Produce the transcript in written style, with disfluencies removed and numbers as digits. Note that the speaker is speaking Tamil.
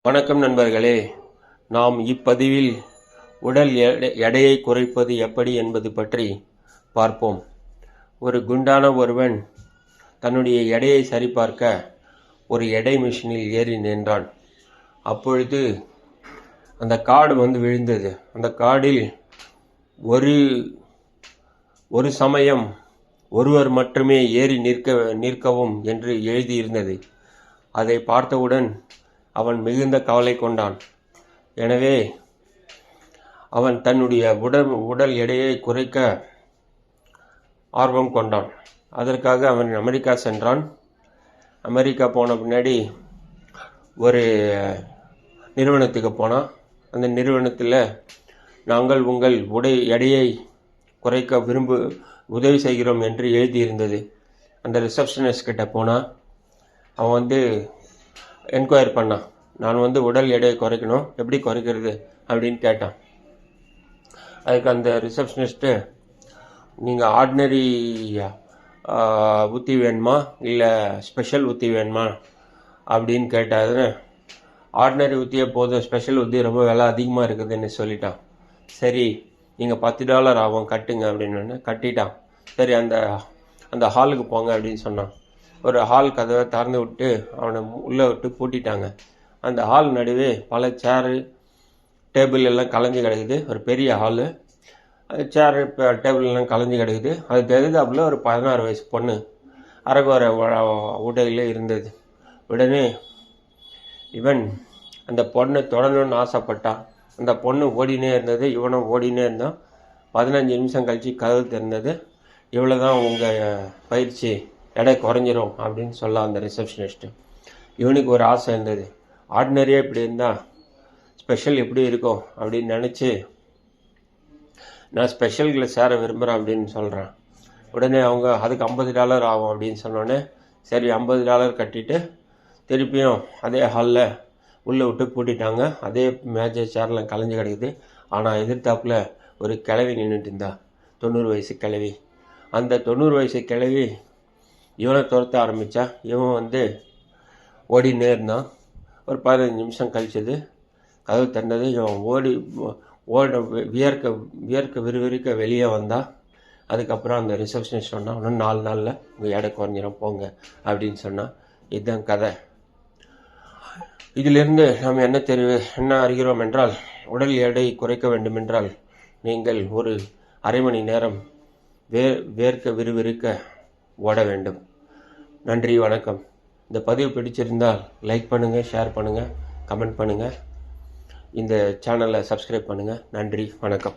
வணக்கம் நண்பர்களே. நாம் இப்பதிவில் உடல் எடையை குறைப்பது எப்படி என்பது பற்றி பார்ப்போம். ஒரு குண்டான ஒருவன் தன்னுடைய எடையை சரிபார்க்க ஒரு எடை மிஷினில் ஏறி நின்றான். அப்பொழுது அந்த கார்டு விழுந்தது. அந்த கார்டில் ஒரு சமயம் ஒருவர் மட்டுமே ஏறி நிற்கவும் என்று எழுதியிருந்தது. அதை பார்த்தவுடன் அவன் மிகுந்த கவலை கொண்டான். எனவே அவன் தன்னுடைய உடல் எடையை குறைக்க ஆர்வம் கொண்டான். அதற்காக அவன் அமெரிக்கா சென்றான். அமெரிக்கா போன பின்னாடி ஒரு நிறுவனத்துக்கு போனான். அந்த நிறுவனத்தில் நாங்கள் உங்கள் எடையை குறைக்க உதவி செய்கிறோம் என்று எழுதியிருந்தது. அந்த ரிசப்ஷனிஸ்ட் கிட்ட போனால் அவன் என்கொயரி பண்ணான். நான் உடல் எடையை குறைக்கணும், எப்படி குறைக்கிறது அப்படின்னு கேட்டான். அதுக்கு அந்த ரிசப்ஷனிஸ்ட்டு, நீங்கள் ஆர்டினரி ஊற்றி வேணுமா இல்லை ஸ்பெஷல் ஊற்றி வேணுமா அப்படின்னு கேட்டாரு. ஆர்டினரி ஊற்றியே போதும், ஸ்பெஷல் ஊற்றி ரொம்ப விலை அதிகமாக இருக்குதுன்னு சொல்லிட்டான். சரி, நீங்கள் $10 ஆகும் கட்டுங்க அப்படின்னு கட்டிட்டான். சரி, அந்த ஹாலுக்கு போங்க அப்படின்னு சொன்னான். ஒரு ஹால் கதவை திறந்து விட்டு அவனை உள்ளே விட்டு பூட்டிட்டாங்க. அந்த ஹால் நடுவே பல சேரு டேபிள் எல்லாம் கலைஞ்சி கிடக்குது. ஒரு பெரிய ஹாலு, சேரு டேபிள் எல்லாம் கலைஞ்சி கிடக்குது. அதுக்கு எதிர்த்தாப்புல ஒரு 16 வயசு பொண்ணு அரகுவர உடையில் இருந்தது. உடனே இவன் அந்த பொண்ணை தொடரணும்னு ஆசைப்பட்டான். அந்த பொண்ணு ஓடினே இருந்தது, இவனும் ஓடினே இருந்தான். 15 நிமிஷம் கழித்து கதவு திறந்தது. இவ்வளோ தான் உங்கள் பயிற்சி, எடை குறைஞ்சிரும் அப்படின்னு சொல்ல அந்த ரிசப்ஷனிஸ்ட்டு. இவனுக்கு ஒரு ஆசை இருந்தது. ஆர்டினரியாக இப்படி இருந்தால் ஸ்பெஷல் எப்படி இருக்கும் அப்படின்னு நினச்சி, நான் ஸ்பெஷல்களில் சேர விரும்புகிறேன் அப்படின்னு சொல்கிறேன். உடனே அவங்க அதுக்கு $50 ஆகும் அப்படின்னு சொன்னோடனே, சரி $50 கட்டிட்டு திருப்பியும் அதே ஹாலில் உள்ளே விட்டு பூட்டிட்டாங்க. அதே மேஜர் சேர்லாம் கலைஞ்சு கிடக்குது. ஆனால் எதிர்த்தாப்பில் ஒரு கிழவி நின்றுட்டு இருந்தா, 90 வயசு கிழவி. அந்த 90 வயசு கிழவி இவனை துரத்த ஆரம்பித்தா. இவன் ஓடினே இருந்தான். ஒரு 15 நிமிஷம் கழிச்சது கதவு திறந்தது. இவன் வியர்க்க விறுவிறுக்க வெளியே வந்தான். அதுக்கப்புறம் அந்த ரிசப்ஷனிஸ்ட் சொன்னான், இன்னும் 4 நாளில் உங்கள் எடை குறைஞ்சிரும் போங்க அப்படின்னு சொன்னான். இதுதான் கதை. இதிலிருந்து நாம் என்ன அறிகிறோம் என்றால், உடல் எடை குறைக்க வேண்டுமென்றால் நீங்கள் ஒரு அரை மணி நேரம் வேர்க்க விறுவிறுக்க ஓட வேண்டும். நன்றி, வணக்கம். இந்த பதிவு பிடிச்சிருந்தால் லைக் பண்ணுங்கள், ஷேர் பண்ணுங்கள், கமெண்ட் பண்ணுங்கள். இந்த சேனலை சப்ஸ்கிரைப் பண்ணுங்கள். நன்றி, வணக்கம்.